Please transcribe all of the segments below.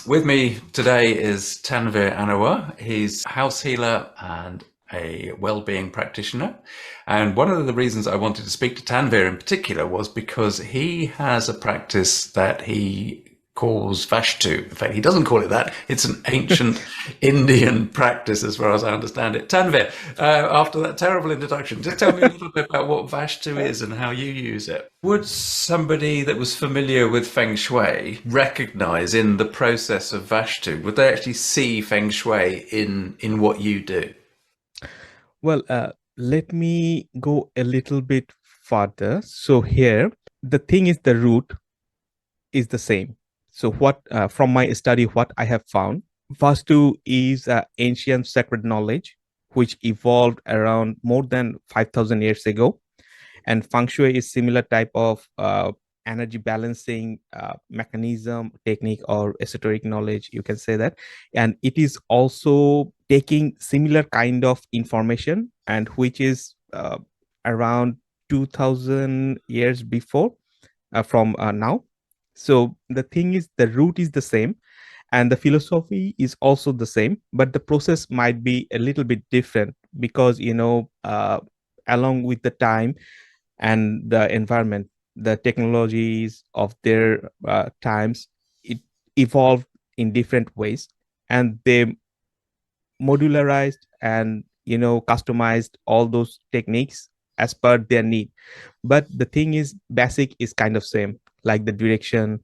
With me today is Tanvir Anawa. He's a house healer and a well-being practitioner. And one of the reasons I wanted to speak to Tanvir in particular was because he has a practice that he calls Vastu. In fact, he doesn't call it that. It's an ancient Indian practice, as far as I understand it. Tanvir, after that terrible introduction, just tell me a little bit about what Vastu is and how you use it. Would somebody that was familiar with Feng Shui recognize in the process of Vastu, would they actually see Feng Shui in what you do? Well, let me go a little bit further. So here, the thing is the root is the same. So what from my study, what I have found, Vastu is ancient sacred knowledge which evolved around more than 5,000 years ago, and Feng Shui is similar type of energy balancing mechanism, technique, or esoteric knowledge. You can say that, and it is also taking similar kind of information, and which is around 2,000 years before from now. So the thing is, the root is the same, and the philosophy is also the same, but the process might be a little bit different because along with the time and the environment, the technologies of their times, it evolved in different ways, and they modularized and customized all those techniques as per their need. But the thing is, basic is kind of same, like the direction,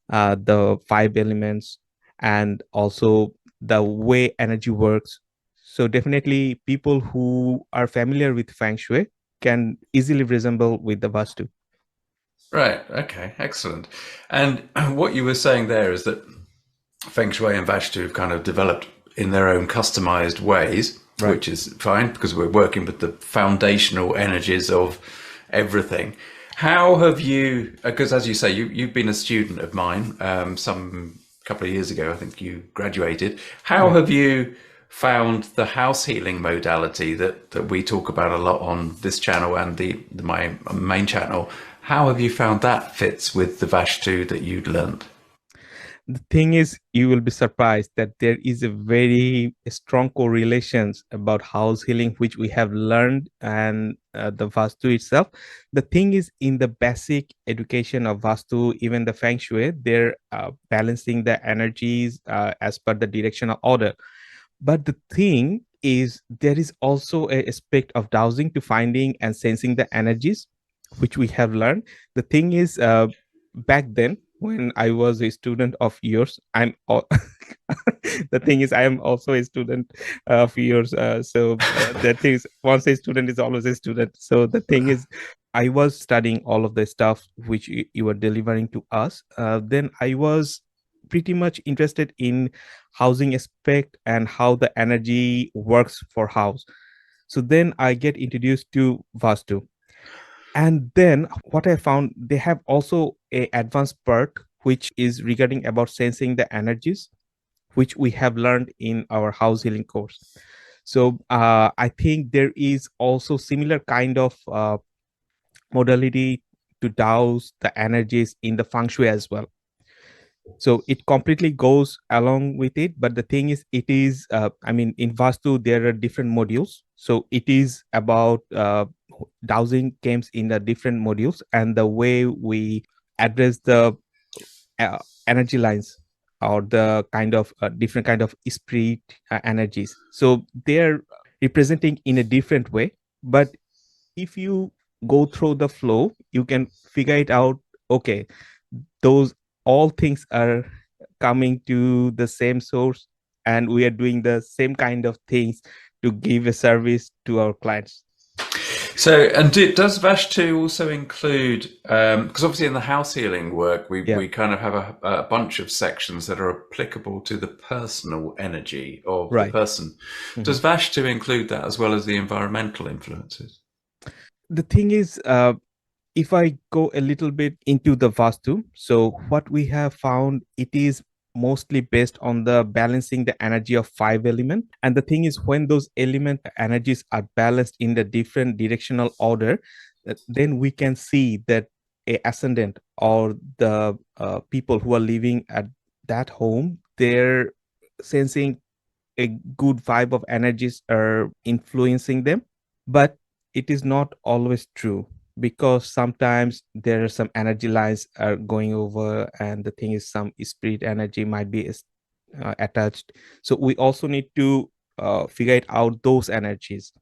the five elements, and also the way energy works. So definitely people who are familiar with feng shui can easily resemble with the vastu. Right. Okay. Excellent. And what you were saying there is that Feng Shui and Vastu have kind of developed in their own customized ways, Right. which is fine because we're working with the foundational energies of everything. How have you, because as you say, you've been a student of mine some couple of years ago, I think you graduated. How Right. have you found the house healing modality that we talk about a lot on this channel and my main channel? How have you found that fits with the Vastu that you'd learned? The thing is, you will be surprised that there is a very strong correlations about house healing, which we have learned, and the Vastu itself. The thing is, in the basic education of Vastu, even the Feng Shui, they're balancing the energies as per the directional order. But the thing is, there is also a aspect of dowsing to finding and sensing the energies, which we have learned. The thing is, back then, when I was a student of yours, the thing is, I am also a student of yours. The thing is, once a student is always a student. So the thing is, I was studying all of the stuff which you were delivering to us. Then I was pretty much interested in housing aspect and how the energy works for house. So then I get introduced to Vastu, and then what I found, they have also a advanced part which is regarding about sensing the energies, which we have learned in our house healing course. So I think there is also similar kind of modality to douse the energies in the feng shui as well. So it completely goes along with it, but the thing is, it is I mean, in vastu there are different modules, so it is about dowsing games in the different modules, and the way we address the uh, energy lines, or the kind of different kind of spirit energies, so they're representing in a different way. But if you go through the flow, you can figure it out. Okay, those all things are coming to the same source, and we are doing the same kind of things to give a service to our clients. So, and does Vash 2 also include, because obviously in the house healing work, Yeah. we kind of have a bunch of sections that are applicable to the personal energy of the Right. person. Mhm. Does Vash 2 include that as well as the environmental influences? The thing is, if I go a little bit into the Vastu, so what we have found, it is mostly based on the balancing the energy of five element. And the thing is, when those element energies are balanced in the different directional order, then we can see that a ascendant, or the people who are living at that home, they're sensing a good vibe of energies are influencing them. But it is not always true, because sometimes there are some energy lines are going over, and the thing is some spirit energy might be attached. So we also need to figure it out those energies.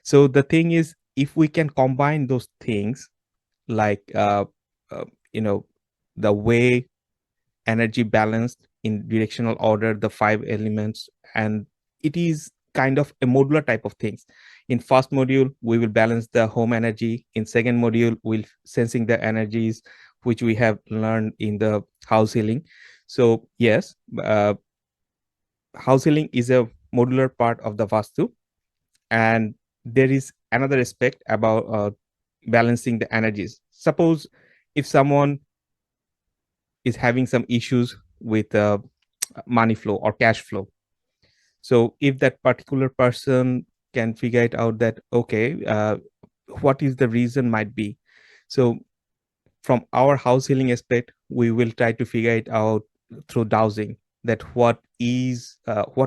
So the thing is, if we can combine those things, like uh, you know the way energy balanced in directional order, the five elements, and it is kind of a modular type of things. In first module we will balance the home energy, in second module we'll sensing the energies which we have learned in the house healing. So yes, house healing is a modular part of the vastu. And there is another aspect about balancing the energies. Suppose if someone is having some issues with money flow or cash flow, so if that particular person can figure it out that okay, what is the reason might be. So from our house healing aspect we will try to figure it out through dowsing, that what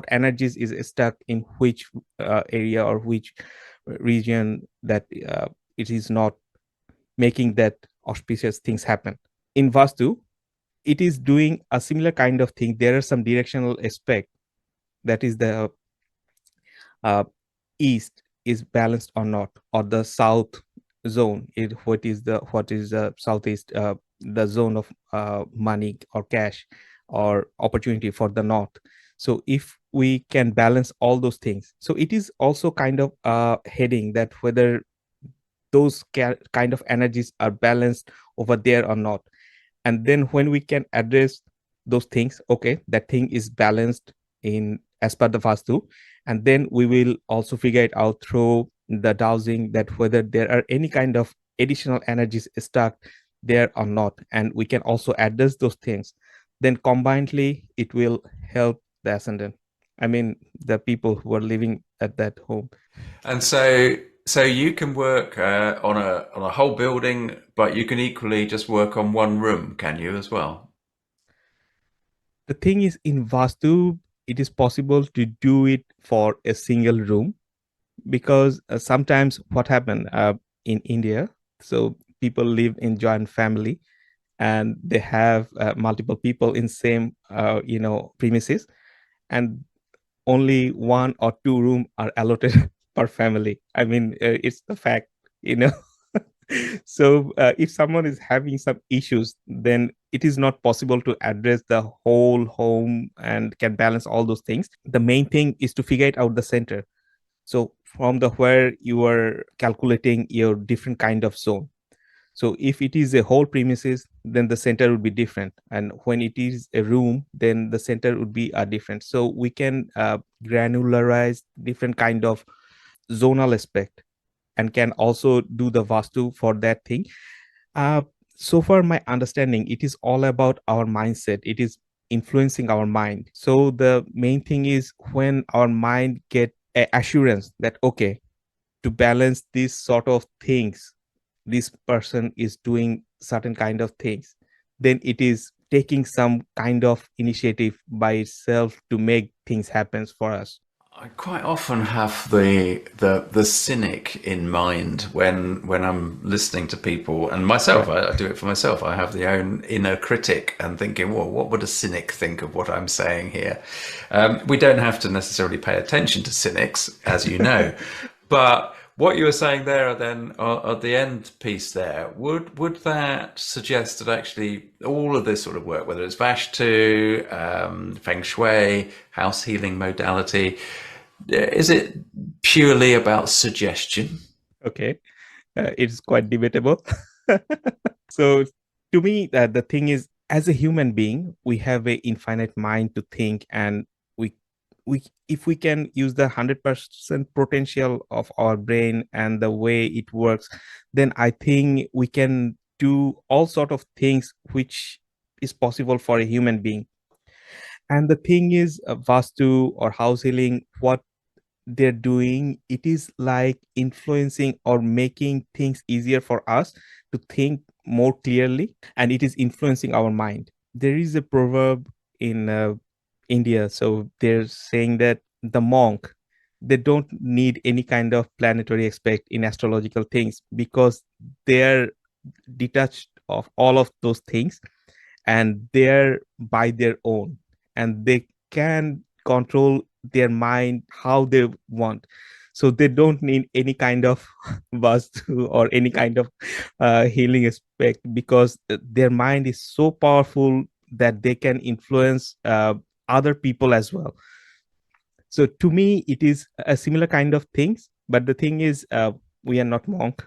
energies is stuck in which area or which region, that it is not making that auspicious things happen. In vastu it is doing a similar kind of thing. There are some directional aspect, that is the uh, east is balanced or not, or the south zone is what is the southeast, the zone of money or cash or opportunity for the north. So if we can balance all those things, so it is also kind of heading that whether those kind of energies are balanced over there or not. And then when we can address those things, okay, that thing is balanced in as per the vastu. And then we will also figure it out through the dowsing, that whether there are any kind of additional energies stuck there or not, and we can also address those things. Then combinedly it will help the ascendant, I mean the people who are living at that home. And so you can work on a whole building, but you can equally just work on one room, can you, as well? The thing is, in vastu it is possible to do it for a single room, because sometimes what happened in India, so people live in joint family and they have multiple people in same premises, and only one or two room are allotted per family. I mean, it's the fact, you know. So if someone is having some issues, then it is not possible to address the whole home and can balance all those things. The main thing is to figure it out the center. So from the where you are calculating your different kind of zone, so if it is a whole premises, then the center would be different, and when it is a room, then the center would be different. So we can granularize different kind of zonal aspect, and can also do the vastu for that thing. uh, so far my understanding, it is all about our mindset, it is influencing our mind. So the main thing is when our mind get a assurance that okay, to balance these sort of things, this person is doing certain kind of things, then it is taking some kind of initiative by itself to make things happen for us. I quite often have the cynic in mind when I'm listening to people, and myself, Right. I do it for myself. I have the own inner critic and thinking, well, what would a cynic think of what I'm saying here? We don't have to necessarily pay attention to cynics, as you know, but what you were saying there, then at the end piece there, would that suggest that actually all of this sort of work, whether it's Vastu, Feng Shui, house healing modality, is it purely about suggestion? Okay. It's quite debatable. So to me, the thing is, as a human being, we have a infinite mind to think, and we we if we can use the 100% potential of our brain and the way it works, then I think we can do all sort of things which is possible for a human being. And the thing is, vastu or house healing, what they're doing, it is like influencing or making things easier for us to think more clearly, and it is influencing our mind. There is a proverb in India. So they're saying that the monk, they don't need any kind of planetary aspect in astrological things because they're detached of all of those things, and they're by their own, and they can control their mind how they want. So they don't need any kind of vastu or any kind of healing aspect, because their mind is so powerful that they can influence other people as well. So to me it is a similar kind of things, but the thing is, we are not monk,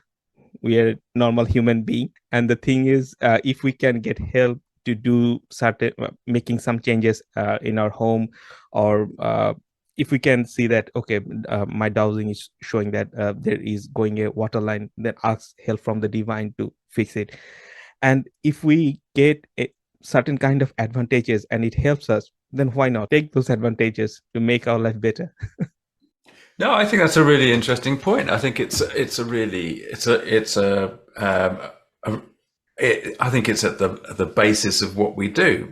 we are normal human being. And the thing is, if we can get help to do certain making some changes in our home, or if we can see that okay, my dowsing is showing that there is going a water line, then ask help from the divine to fix it. And if we get a certain kind of advantages and it helps us, then why not take those advantages to make our life better? No, I think that's a really interesting point. I think it's a really a I think it's at the basis of what we do.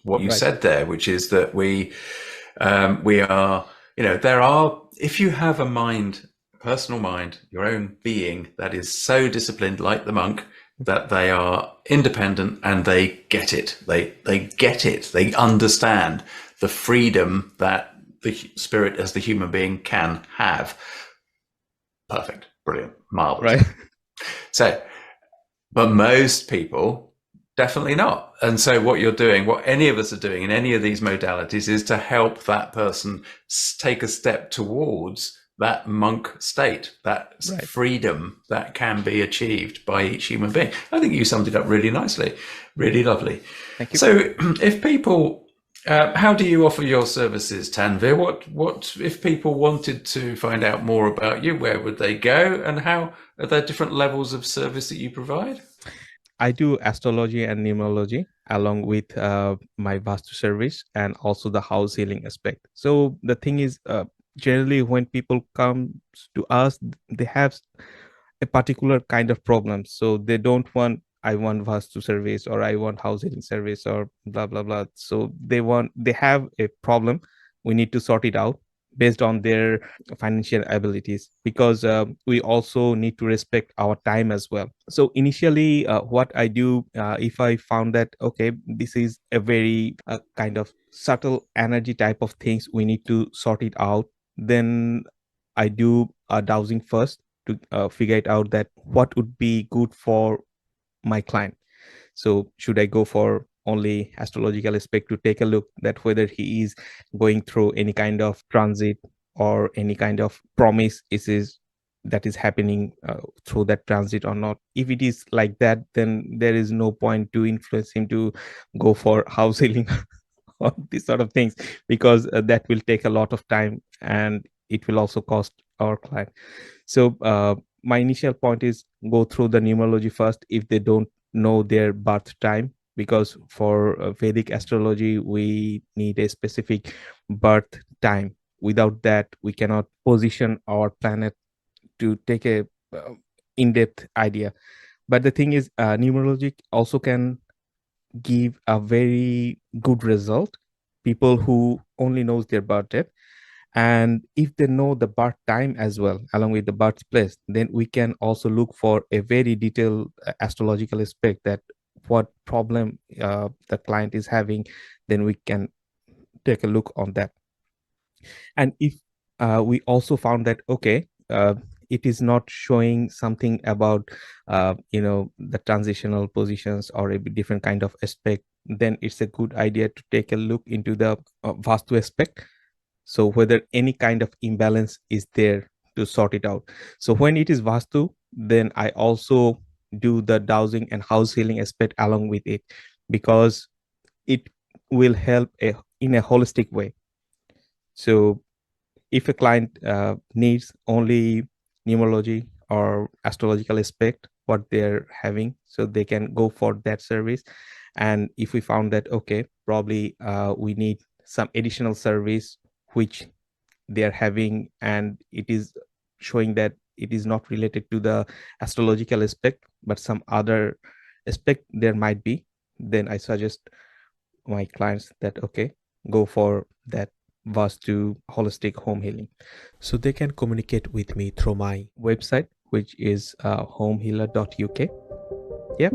What you Right. said there, which is that we are, there are, if you have a mind, personal mind, your own being that is so disciplined, like the monk, that they are independent and they get it. They get it. They understand the freedom that the spirit as the human being can have. Perfect. Brilliant. Marvelous. Right. So, but most people definitely not. And so what you're doing, what any of us are doing in any of these modalities, is to help that person take a step towards that monk state, that Right. freedom that can be achieved by each human being. I think you summed it up really nicely. Really lovely. Thank you. So if people, how do you offer your services, Tanvir? What if people wanted to find out more about you? Where would they go, and how are there different levels of service that you provide? I do astrology and numerology along with my Vastu service and also the house healing aspect. So the thing is, generally when people come to us, they have a particular kind of problem. So they don't want, I want Vastu service or I want house healing service or blah blah blah. So they have a problem. We need to sort it out based on their financial abilities, because we also need to respect our time as well. So initially what I do, if I found that okay, this is a very kind of subtle energy type of things, we need to sort it out, then I do a dowsing first to figure it out that what would be good for my client. So should I go for only astrological aspect to take a look that whether he is going through any kind of transit or any kind of promise is that is happening through that transit or not? If it is like that, then there is no point to influence him to go for house healing or these sort of things, because that will take a lot of time and it will also cost our client. So my initial point is go through the numerology first if they don't know their birth time, because for Vedic astrology we need a specific birth time. Without that we cannot position our planet to take a in-depth idea. But the thing is, numerology also can give a very good result. People who only knows their birth date, and if they know the birth time as well along with the birthplace, then we can also look for a very detailed astrological aspect that what problem the client is having, then we can take a look on that. And if we also found that okay, it is not showing something about the transitional positions or a different kind of aspect, then it's a good idea to take a look into the vastu aspect, so whether any kind of imbalance is there, to sort it out. So when it is vastu, then I also do the dowsing and house healing aspect along with it, because it will help in a holistic way. So if a client needs only numerology or astrological aspect what they're having, so they can go for that service. And if we found that okay, probably we need some additional service which they are having and it is showing that it is not related to the astrological aspect but some other aspect there might be, then I suggest my clients that okay, go for that Vastu holistic home healing. So they can communicate with me through my website, which is homehealer.uk. Yep.